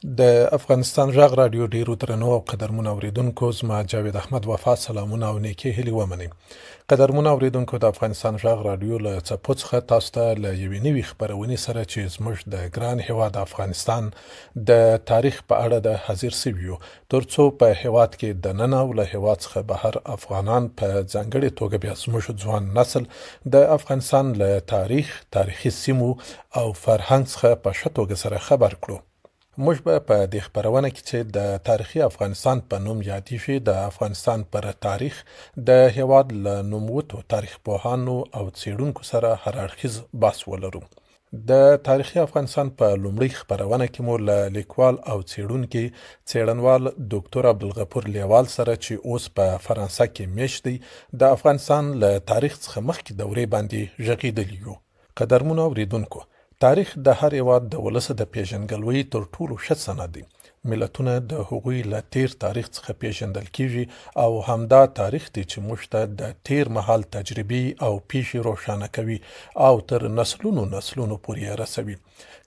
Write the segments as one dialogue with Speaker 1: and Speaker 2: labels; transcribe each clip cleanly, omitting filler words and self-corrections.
Speaker 1: د افغانستان غږ رادیو ډیرو درنو او قدرمنو اوریدونکو زما جاوید احمد وفا سلامونه او نیکې هیلې ومنئ. قدرمنو اوریدونکو د افغانستان غږ رادیو له څپو څخه تاسو ته له یوې نوې خپرونې سره چې زموږ د ګران هیواد افغانستان د تاریخ په اړه د حاضر سوي یو ترڅو په هیواد کې د ننه او له هیواد څخه بهر افغانان په ځانګړې توګه بیا زموږ ځوان نسل د افغانستان له تاریخي سیمو او فرهنګ څخه په ښه توګه سره خبر کړو. موږ به په دې خپرونه کې چې د تاریخي افغانستان په نوم یادېږي د افغانستان پر تاریخ د هیواد له نوموتو تاریخ پوهانو او څېړونکو سره هر اړخیز بحث ولرو. د تاریخي افغانستان په لومړۍ خپرونه کې مو له لیکوال او څېړونکي څېړنوال ډاکټر عبدالغفور لیوال سره چې اوس په فرانسه کې میشت دی د افغانستان له تاریخ څخه مخکې دورې باندې غږېدلي یو. قدرمنو اوریدونکو، تاریخ د هر هیواد د ولس د پیژندګلوۍ تر ټولو ښه سند دی. ملتونه د هغوی له تیر تاریخ څخه پیژندل کیږي او همدا تاریخ دی چې موږ ته د تیر مهال تجربې او پیښې روښانه کوي او تر نسلونو پورې رسوي.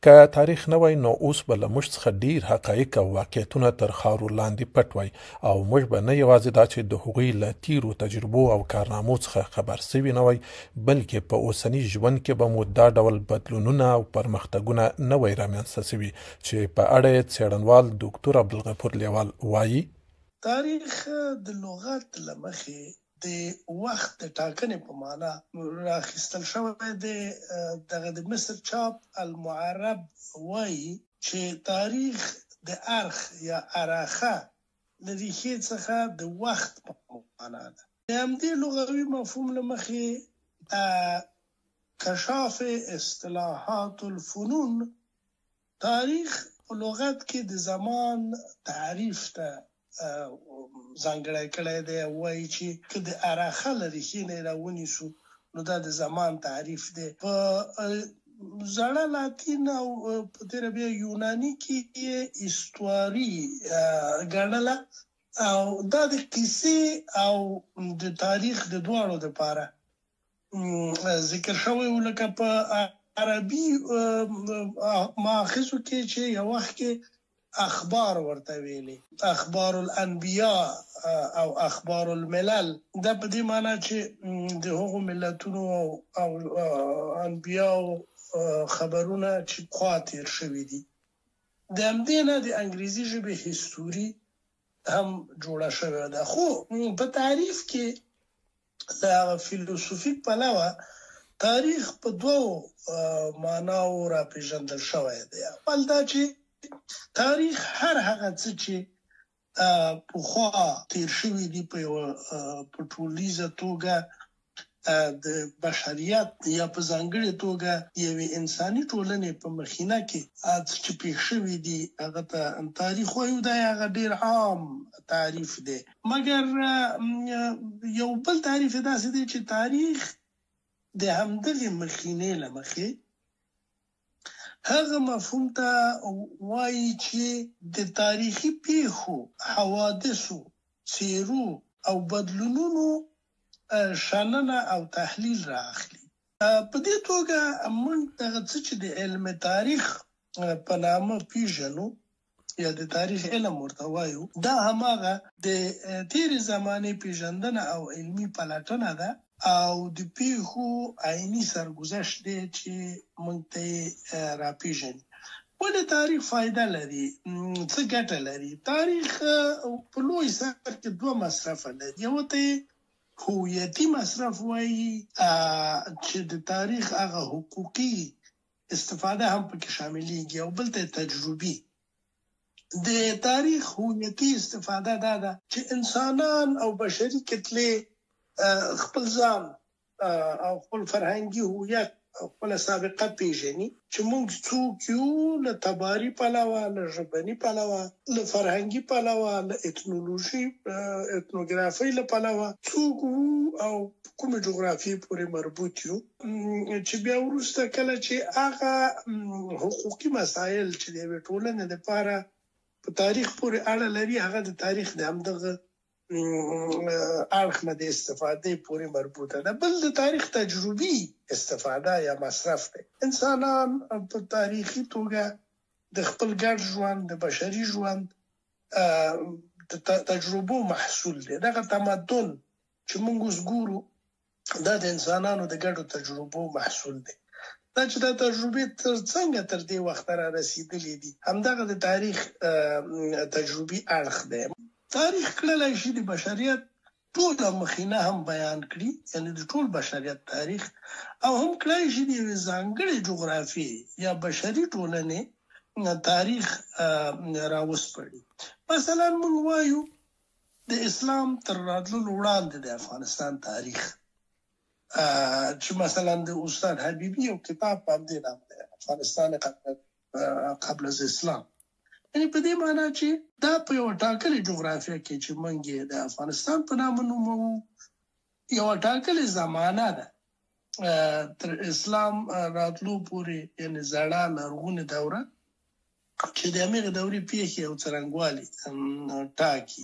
Speaker 1: که تاریخ نه وای نو اوس به له موږ څخه ډیر حقایق او واقعیتونه تر خاورو لاندې پټ وای او موږ به نه یوازې دا چې د هغوی له تیرو تجربو او کارنامو څخه خبر سوي نه وای، بلکې په اوسني ژوند کې به مو دا ډول بدلونونه او پرمختګونه نه وای رامنځته سوي چې په اړه یې څېړنوال ډاکټر عبدالغفور لیوال وایي.
Speaker 2: تاریخ د لغت له مخې د وخت د ټاکنې په معنا راخیستل شوی دی. دغه د مصر چاپ المعرب وایي چې تاریخ د ارخ یا ارخه د ریښې څخه د وخت په معنا ده. د همدې لغوي مفهوم له مخې کشاف اصطلاحات الفنون تاریخ په لغت کې د زمان تعریف ته ځانګړی کړی دی. وایي چې که د ارخه له ریښې نه راونیسو نو دا د زمان تعریف دی. په زړه لاتین او په تېره بیا یوناني کې یې استواري ګڼله او دا د کیسې او د تاریخ د دواړو دپاره ذکر شوی و، لکه په عربي ماخذو کې چې یو وخت کې اخبار ورته ویلي، اخبار الانبیاء او اخبار الملل. دا په دې معنی چې د هغو ملتونو او انبیاء خبرونه چې خوا تیر شوي دي. د همدې نه د انګریزي ژبې هیستوري هم جوړه شوې ده. خو په تعریف کې د فیلسوفیک پلوه تاریخ په دوو معناو را پیژندل شوی دی. اول دا چې تاریخ هر هغه څه چې پخوا تیر شوي دي په ټولیزه توګه د بشریت یا په ځانګړې توګه یوې انساني ټولنې په مخینه کې چې پېښ شوي دي هغه ته تاریخ وایو. دا هغه ډېر عام تعریف دی. مګر یو بل تعریف داسې دی چې تاریخ د همدغې مخینې له مخې هغه مفهوم ته وایي چې د تاریخي پیښو، حوادثو، څیرو او بدلونونو شننه او تحلیل رااخلي. په دې توګه موږ دغه څه چې د علم تاریخ په نامه پیژنو یا د تاریخ علم ورته وایو، دا هماغه د تېرې زمانې پیژندنه او علمي پلټنه ده او د پیښو عیني سرګذشت دی چې موږ ته راپیژني. ولې تاریخ فایده لري؟ څه ګټه لري؟ تاریخ په لوی سر کې دوه مصرفه لري. یو ته هویتي مصرف وایي چې د تاریخ هغه حقوقي استفاده هم پکې شاملېږي، او بل ته تجربي. د تاریخ هویتي استفاده دا ده چې انسانان او بشري کتلې خپل ځان او خپل فرهنګي هویت او خپل سابقه پیژني چې موږ څوک یو، له تباري پلوه، له ژبني پلوه، له فرهنګي پلوه، له ethnografۍ له پلوه څوک وو او کومې جغرافیې پورې مربوط یو، چې بیا وروسته کله چې هغه حقوقي مسایل چې د یوې ټولنې لپاره په تاریخ پورې اړه لري هغه د تاریخ د همدغه اړخ نه د استفادې پورې مربوطه ده. بل د تاریخ تجربي استفاده یا مصرف دی. انسانان په تاریخي توګه د خپل ګډ ژوند د بشري ژوند د تجربو محصول دی. دغه تمدن چې موږ اوس ګورو دا د انسانانو د ګډو تجربو محصول دی. دا چې دا تجربې څنګه تر دې وخت را رسیدلې دي همدغه د تاریخ تجربي اړخ دی. تاریخ کړلای شي د بشریت ټول مخینه هم بیان کړي، یعنی د ټول بشریت تاریخ، او هم کړلای شي د یوې ځانګړې جغرافي یا بشري ټولنې تاریخ راوسپړي. مثلا موږ وایو د اسلام تر راتللو وړاندې د افغانستان تاریخ چې مثلا د استاد حبیبي یو کتاب په همدې نام دی، افغانستان قبل از اسلام. یعنی په دې معنی چې دا په یو ټاکلې جغرافیه کې چې موږ د افغانستان په نامه نوموو یو ټاکلې زمانه ده تر اسلام راتلو پورې، یعنی زړه لرغونې دوره چې د همغې دورې پیښې او څرنګوالي ټاکي.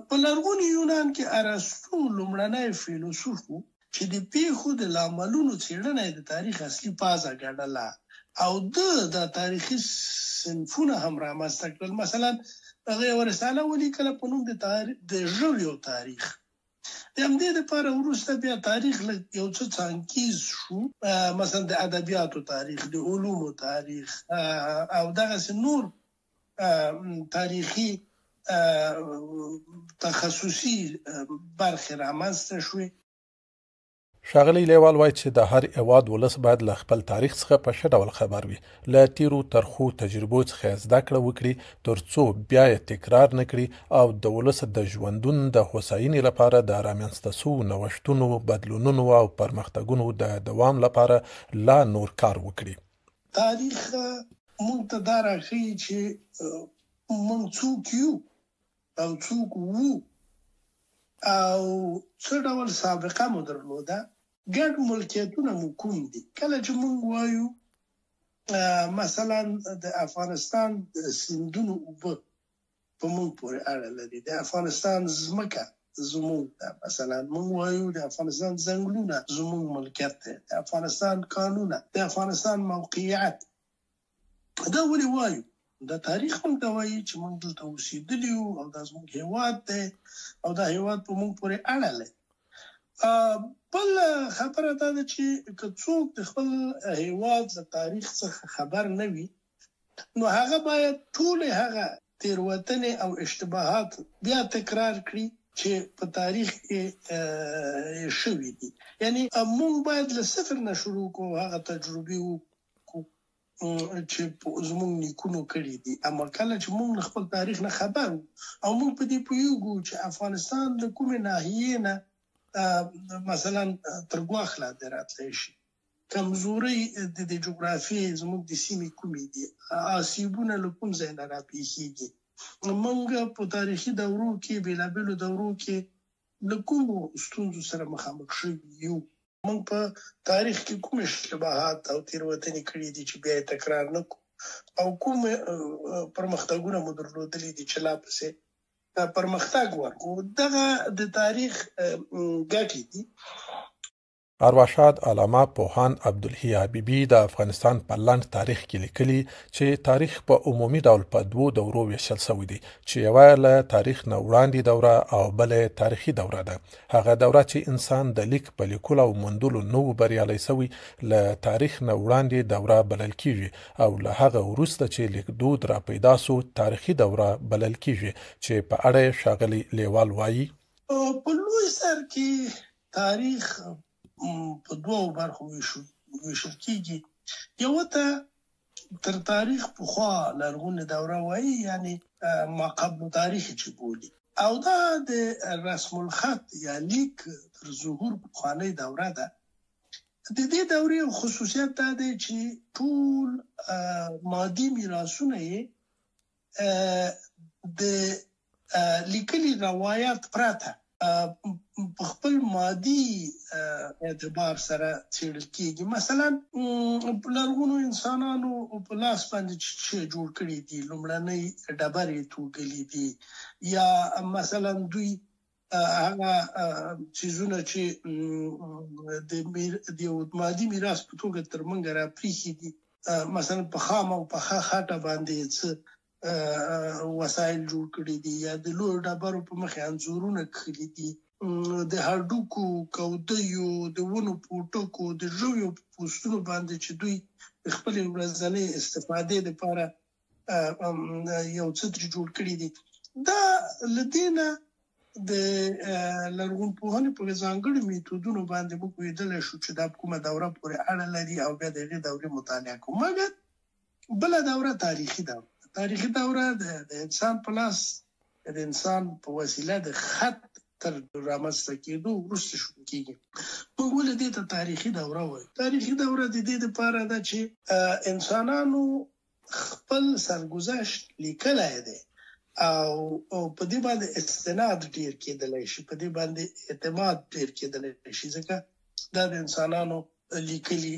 Speaker 2: په لرغوني یونان کې ارسطو لومړنی فیلسوف و چې د پیښو د لاملونو څېړنه د تاریخ اصلي بازه ګڼله او د تاریخي صنفونه هم رامنځته کړل. مثلا هغه یوه رساله ولیکله په نوم د ژویو تاریخ. د همدې دپاره وروسته بیا تاریخ یو څه څانګیز شو، مثلا د ادبیاتو تاریخ، د علومو تاریخ او دغسې نور تاریخي تخصصي برخې رامنځته شوې.
Speaker 1: ښاغلی لیوال وایي چې د هر هېواد ولس باید له خپل تاریخ څخه په ښه ډول خبر وي، له تیرو ترخو تجربو څخه یې زده کړه وکړي تر څو بیا یې تکرار نه کړي او د ولس د ژوندون د هوساینې لپاره د رامنځته سوو نوښتونو، بدلونونو او پرمختګونو د دوام لپاره لا نور کار وکړي.
Speaker 2: تاریخ موږ ته دا راښیي چې موږ څوک یو او څوک وو او څه ډول سابقه مو درلوده، ګډ ملکیتونه مو کوم دي. کله چې موږ وایو مثلا د افغانستان د سیندونو اوبه په موږ پورې اړه لري، د افغانستان ځمکه زموږ ده، مثلا موږ وایو د افغانستان ځنګلونه زموږ ملکیت دی، د افغانستان قانونه، د افغانستان موقعیت. دا ولې وایو؟ دا تاریخ موږ ته وایي چې موږ دلته اوسېدلي یو او دا زموږ هېواد دی او دا هېواد په موږ پورې اړه لري. بل خبره دا ده چې که څوک د خپل هېواد له تاریخ څخه خبر نه وي نو هغه باید ټولې هغه تېروتنې او اشتباهات بیا تکرار کړي چې په تاریخ کې شوي دي. یعنی موږ باید له صفر نه شروع کړو، هغه تجربې چې زموږ نیکونو کړي دي. اما کله چې موږ خپل تاریخ نه خبر او موږ په دې پوهیږو چې افغانستان د کومې ناحیې نه مثلا تر ګواښ لاندې راتلی شي، کمزورۍ د جغرافیې زموږ د سیمې کومې دي، آسیبونه له کوم ځای نه راپېښېږي، موږ په تاریخي دورو کې بېلابېلو دورو کې له کومو ستونزو سره مخامخ شوي یو، موږ په تاریخ کې کوم اشتباهات او تېروتنې کړي دي چې بیا یې تکرار نه کړو، او کوم پرمختګونه مو درلودلي دي چې لا پسې پرمختګ ورکړو. دغه د تاریخ ګټې دي.
Speaker 1: ارواښاد علامه پوهاند عبدالحی حبیبي د افغانستان په لنډ تاریخ کې لیکلي چې تاریخ په عمومي ډول په دوو دورو ویشل شوی دی چې یوه له تاریخ نه وړاندې دوره او بله تاریخي دوره ده. هغه دوره چې انسان د لیک په لیکلو او موندلو نه و بریالی شوی له تاریخ نه وړاندې دوره بلل کیږي او له هغه وروسته چې لیکدود را پیدا سو تاریخي دوره بلل کیږي چې په اړه یې ښاغلی لیوال وایي.
Speaker 2: په لوی سر کې تاریخ په دوو برخو ویشل کېږي. یوه ته تر تاریخ پخوا لرغونې دوره وایي، یعنی ما قبل تاریخ چې بولي، او دا د رسم الخط یا لیک تر ظهور پخوانۍ دوره ده. د دې دورې خصوصیت دا دی چې ټول مادي میراثونه یې د لیکلي روایت پرته په خپل مادي اعتبار سره څېړل کېږي. مثلا لرغونو انسانانو په لاس باندې چې جوړ کړي دي، لومړنۍ ډبرې توږلي دي، یا مثلا دوی هغه څیزونه چې د یو مادي میراث په توګه تر موږ راپرېښي دي مثلا په خام او په خاطه باندې څه وسایل جوړ کړي دي یا د لوړ ډبرو په مخ انځورونه کړي دي د هډوکو کودیو د ونو پوټکو د ژویو پوستونو باندې چې دوی خپل ورځنی استفادې لپاره یو څه جوړ کړي دي دا لدينا د لرغونپوهنې په ځانګړي میتودونو باندې موږ ویدل شو چې دا کومه دوره پورې اړه لري او بیا دغه دورې مطالعه کوو مګر بل دوره تاریخي دوره د انسان په لاس د انسان په وسیله د خط تر رامنځته کېدو وروسته شروع کېږي موږ ولې دې ته تاریخي دوره وایو تاریخي دوره د دې لپاره ده چې انسانانو خپل سرګذشت لیکلی دی او په دې باندې استناد ډیر کېدلی شي په دې باندې اعتماد ډیر کېدلی شي ځکه دا د انسانانو لیکلي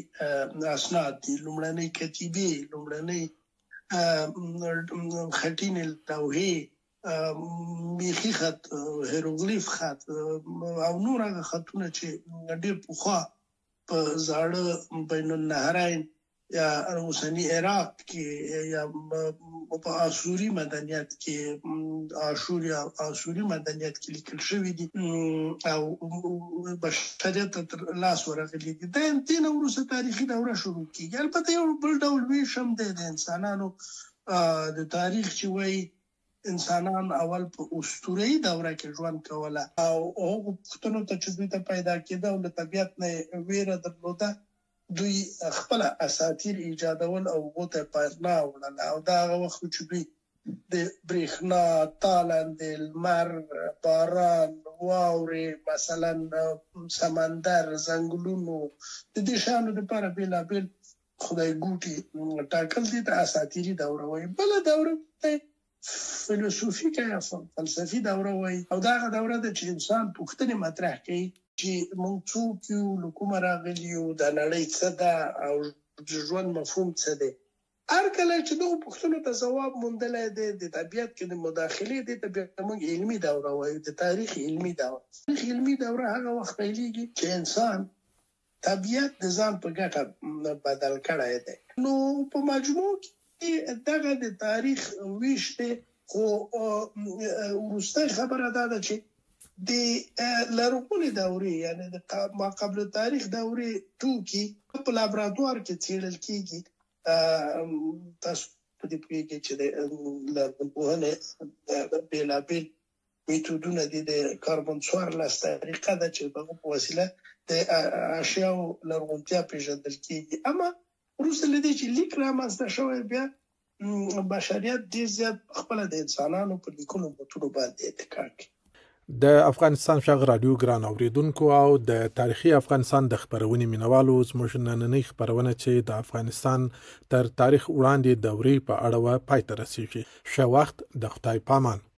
Speaker 2: اسناد دي لومړنۍ کتیبې لومړنۍ خټینې لوحې میخي خط هیروغلیف خط او نور هغه خطونه چې ډیر پخوا په زاړه بین النهرین یا اوسنی عراق کې یا په آشوري مدنیت کې آشوري مدنیت کې لیکل شوی دي او بشریت تر لاس ورغلي دي د دین وروسته تاریخي دوره شروع کیږي البته یو بل ډول ویشم دی د انسانانو د تاریخ چې وایي انسانان اول په اسطوري دوره کې ژوند کوله او هغه پښتنو ته چې دوی ته پیدا کېده او د طبيعت نه ویره درلوده دوی خپل اساطیر ایجادول او غوته پرنا وړل او دا هغه وخت چې دوی د برېښنا تالند المر باران واوري مثلا سمندر زنګلونو د دې شانو لپاره بلابل خدای ګوټي ټاکل دي د اساطيري دوره وایي بل دوره فلسفیکه یا فلسفي دوره وایي او دا هغه دوره ده چې انسان پوښتنې مطرح کوي چې موږ څوک یو له کومه راغلي یو د نړۍ څه ده او د ژوند مفهوم څه دی هر کله چې دغه پوښتنو ته ځواب موندلی دی د طبیعت کې د مداخلې دې ته بیا موږ علمي دوره وایو د تاریخ علمي دوره هغه وخت پیلېږي چې انسان طبیعت د ځان په ګټه بدل کړی دی نو په مجموع کې دغه د تاریخ ویش دی خو وروستۍ خبره دا ده چې د لرغونې دورې یعنی د ما قبل تاریخ دورې توکي په لابراتوار کې څېړل کېږي تاسو په دې پوهېږئ چې د لرغونپوهنې بېلابېل میتودونه دي د کاربن 14 طریقه ده چې په وسیله د اشیاو لرغونتیا پیژندل کېږي اما وروسته له دې چې لیک رامنځته شوی بیا بشریت ډېر زیات خپله د انسانانو په لیکلو متونو باندې اتکا کوي
Speaker 1: د افغانستان شغ رادیو ګران اوریدونکو او د تاریخي افغانستان د خبرونې مینوالو زموږ نننۍ خبرونه چې د افغانستان تر تاریخ وړاندې دورې په اړه پای ته رسیږي ښه وخت د خدای پامان